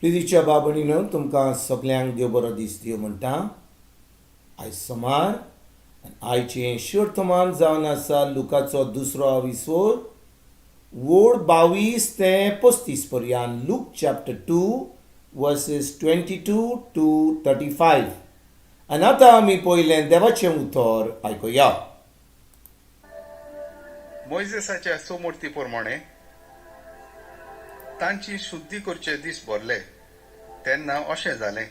प्रितीच्या बाबणीनो तुमकां सगल्यांक देव बरो दीस दिवं म्हणटा. आयज सोमार आयचें शिवर्थमान जावन आसा लुकाचो 2 वोड 22 ते 35 पर्यंत. Look chapter 2 versus 22 to 35. आनी आतां आमी पयलें देवाचें उतर आयकुया. मोइजेसाच्या सुमूर्ती प्रमाणे तांची शुद्धी करचे दीस भरले तेन्ना अशें जालें.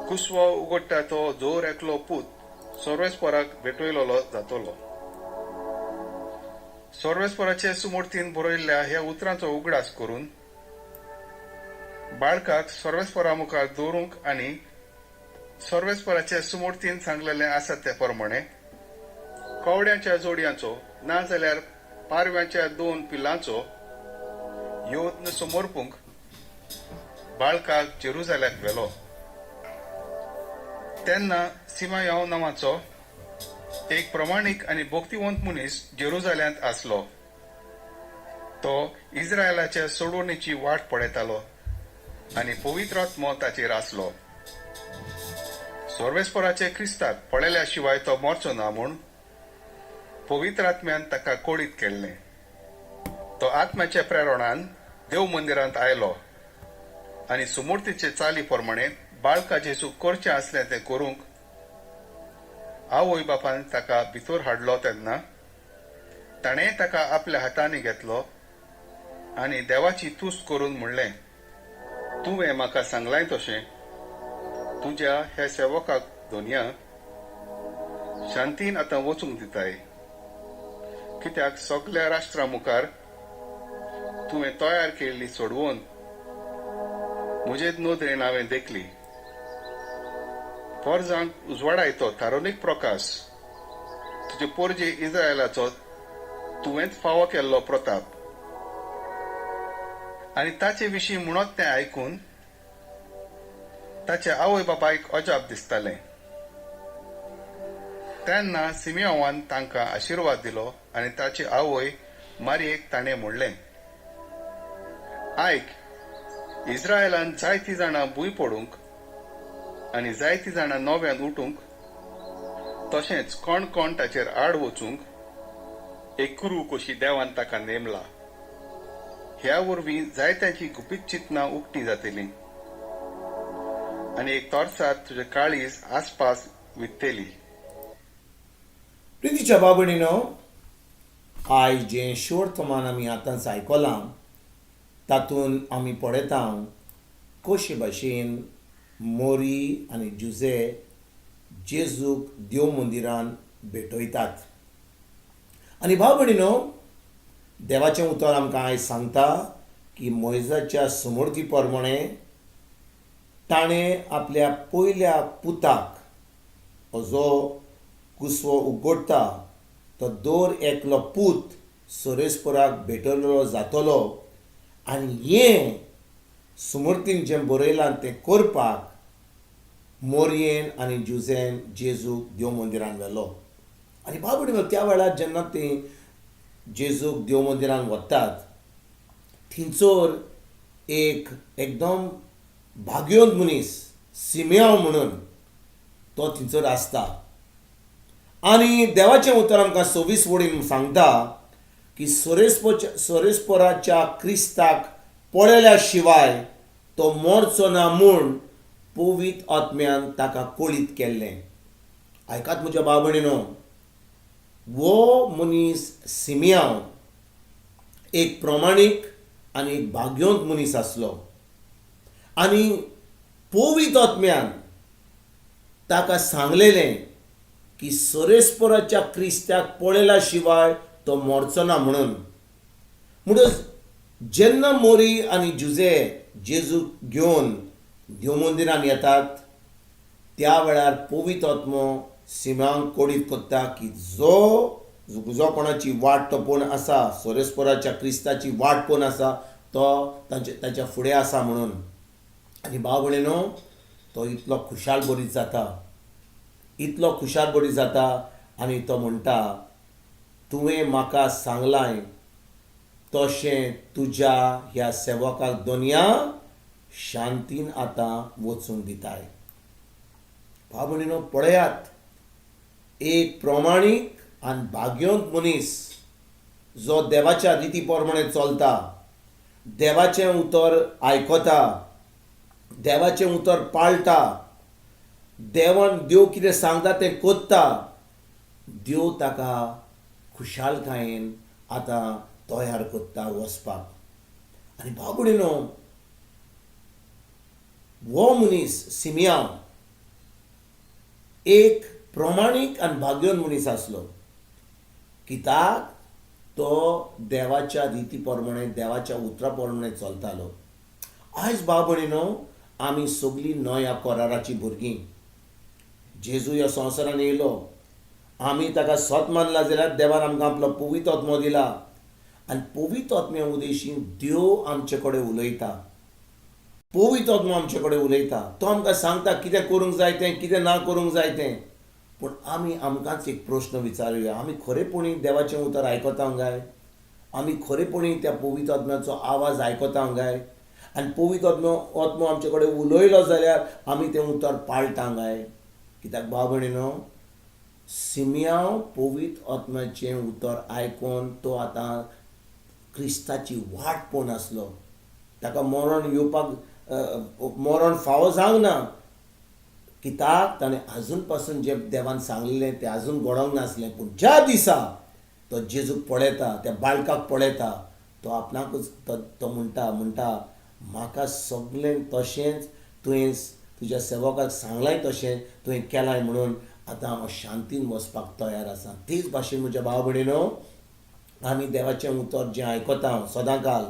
कुसवो उगडटा तो जोर एकलो पूत सर्वेस्पराक भेटयलोलो जातलो. सर्वेस्पराचे सुमूर्तीन बरयल्ल्या ह्या उतरांचो उगडास करून बाळकाक सर्वेस्परा मुखार दवरूंक आनी सर्वेस्पराचे सुमूर्तीन सांगलेलें आसा ते प्रमाणे कवड्याच्या जोडयांचो नाजाल्यार पारव्याच्या 2 पिलांचो योद्न समोरपूंक बाळकाक जेरुजाल्याक व्हेलो. तेन्ना सिमायाव नांवाचो एक प्रमाणीक आनी भक्तिवंत मनीस जेरुजाल्यांत आसलो. तो इस्रायलाच्या सोडवणेची वाट पळयतालो आनी पवित्र आत्मो ताचेर आसलो. सर्वेस्पराचे क्रिस्ताक पळयल्या शिवाय तो मरचो ना म्हूण पवित्र आत्म्यान ताका कोळीत केल्लें. तो आत्म्याच्या प्रेरणान देव मंदिरांत आयलो आनी सुमूर्तीचे चाली प्रमाणे बाळका जेजू करचें आसलें तें करूंक आवय बापान ताका भितर हाडलो तेन्ना ताणें ताका आपल्या हातांनी घेतलो आनी देवाची तुस्त करून म्हणलें, तुवें म्हाका सांगलां तशें तुज्या ह्या सेवकाक दोनया शांतीन आतां वचूंक दिताय, कित्याक सगल्या राष्ट्रां मुखार तुवें तयार केल्ली सोडवून म्हजे नदरेन हांवें देखली. परजांक उजवाडायतो थारोनीक प्रकाश तुजे पोरजे इस्रायलाचो तुवेंच फावो केल्लो प्रताप. आनी ताचे विशीं म्हणत तें आयकून ताच्या आवय बापायक अजाप दिसतालें. तेन्ना सिमियोवान तांकां आशिर्वाद दिलो आनी ताची आवय मारयेक ताणें म्हणलें, आयक, इस्रायलान जायतीं जाणां भूंय पडूंक आनी जायतीं जाणां नव्यान उठूंक तशेंच कोण कोण ताचेर आड वचूंक एक कुरू कशी देवान ताका नेमला. ह्या वरवीं जायत्यांची गुपीत चिंतनां उक्तीं जातलीं आनी एक तोरसात तुजे काळीज आसपास वित्तेली. प्रितीच्या बाबणीनो आयज जें शिवर्थमान आमी आतांच आयकलां तातूंत आमी पळयता कशे भाशेन मोरी आनी जुजे जेजूक देव मंदिरान भेटयतात. आनी भाव भयणीनो, देवाचें उतर आमकां आयज सांगता की मोइजाच्या सुमूर्ती प्रमाणे ताणें आपल्या पयल्या पुताक हो जो कुसवो उगडटा तो दर एकलो पूत सोरेस्पराक भेटयलो जातलो आनी हें सुमूर्तीन जें बरयलां तें करपाक मोरयेन आनी जुजेन जेजूक देव मंदिरान व्हेलो. आनी भाव भयणीनो, त्या वेळार जेन्ना तीं जेजूक देव मंदिरान वतात थंयसर एक एकदम भाग्यवंत मनीस सिमियोव म्हणून तो थंयसर आसता. आनी देवाचें उतर आमकां 26 वडीन सांगता की सोरेस्पराच्या क्रिस्ताक पळयल्या शिवाय तो मरचो ना म्हूण पवित्र आत्म्यान ताका कोळीत केल्लें. आयकात म्हज्या भाव भयणीनो, वो मनीस सिमियोव एक प्रमाणीक आनी एक भाग्यवंत मनीस आसलो आनी पवित्र आत्म्यान ताका सांगलेलें की सोरेस्पराच्या क्रिस्ताक पळयल्या शिवाय तो मरचो ना म्हणून. म्हणटच जेन्ना मोरी आनी जुजे जेजूक घेवन देव मंदिरान येतात त्या वेळार पवित्र आत्मो सिमियोवाक कोडीत करता की जो कोणाची वाट तो पळोवन आसा, सोरेस्पराच्या क्रिस्ताची वाट पळोवन आसा तो ताच्या फुडें आसा म्हणून. आनी भाव भयणीनो, तो इतलो खुशाल बरीत जाता आनी तो म्हणटा, तुवें म्हाका सांगलां तशें तुज्या ह्या सेवकाक दोनया शांतीन आतां वचूंक दिताय. भाव भयणीनो, पळयात, एक प्रमाणीक आनी भाग्यवंत मनीस जो देवाच्या रिती प्रमाणे चलता, देवाचें उतर आयकता, देवाचें उतर पाळटा, देव कितें सांगता तें कोत्ता, देव ताका खुशालकायेन आतां तयार कोत्ता वचपाक. आनी भाव भयणीनो, हो मनीस सिमियोन एक प्रमाणीक आनी भाग्यवंत मनीस आसलो, कित्याक तो देवाच्या रिती प्रमाणे, देवाच्या उतरा प्रमाणे चलतालो. आयज भाव भयणीनो, आमी सगळीं नव्या कराराची भुरगीं. जेजू ह्या संवसारान येयलो, आमी ताका सत मानला जाल्यार देवान आमकां आपलो पवित्र आत्मो दिला. आनी पवित्र आत्म्या उदेशीं देव आमचे कडेन उलयता, पवित्र आत्मो आमचे कडेन उलयता. तो आमकां सांगता कितें करूंक जाय तें, कितें ना करूंक जाय तें. पूण आमी आमकांच एक प्रश्न विचारुया, आमी खरेपणी देवाचें उतर आयकता काय? आमी खरेपणी त्या पवित्र आत्म्याचो आवाज आयकता काय? आनी पवित्र आत्मो आमचे कडेन उलयलो जाल्यार आमी तें उतर पाळटा काय? कित्याक भाव भयणीनो, सिमियोन पवित्र आत्म्याचें उतर आयकून तो आतां क्रिस्ताची वाट पळोवन आसलो. ताका मरण फावो जावंक ना, कित्याक ताणें आजून पासून जें देवान सांगलेलें तें आजून घडोवंक नासलें. पूण ज्या दिसा तो जेजूक पळयता, त्या बाळकाक पळयता, तो आपणाकूच तो म्हणटा म्हाका सगळें तशेंच तुवें तुज्या सेवकाक सांगलाय तशें तुवें केलाय, म्हणून आतां हांव शांतीन वचपाक तयार आसा. तेच भाशेन म्हज्या भाव भयणीनो, आमी देवाचें उतर जें आयकता सदांकाल,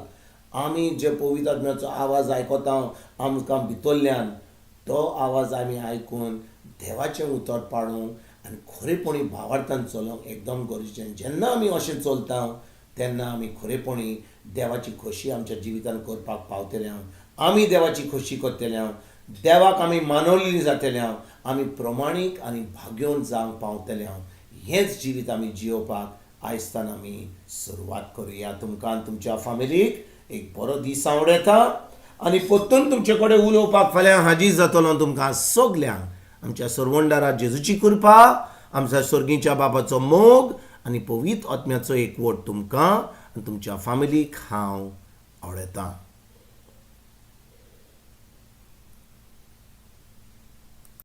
आमी जे पवित्र आत्म्याचो आवाज आयकता आमकां भितरल्यान, तो आवाज आमी आयकून देवाचें उतर पाळूंक आनी खरेपणी भावार्थान चलोवंक एकदम गरजेचें. जेन्ना आमी अशें चलता तेन्ना आमी खरेपणी देवाची खोशी आमच्या जिवितान करपाक पावतले. आमी देवाची खोशी करतले, देवाक आमी मानवलेलीं जातले, आमी प्रमाणीक आनी भाग्यवंत जावंक पावतले. हेंच जिवीत आमी जियोवपाक आयजतान आमी सुरवात करुया. तुमकां आनी तुमच्या फॅमिलीक एक बरो दीस आवडटा आनी परतून तुमचे कडेन उलोवपाक फाल्यां हाजीर जातलो. तुमकां सगल्यांक आमच्या सर्वंडारा जेजूची कृपा, आमच्या स्वर्गीच्या बापाचो मोग आनी पवित्र आत्म्याचो एकवट तुमकां आनी तुमच्या फॅमिलीक हांव आवडटा.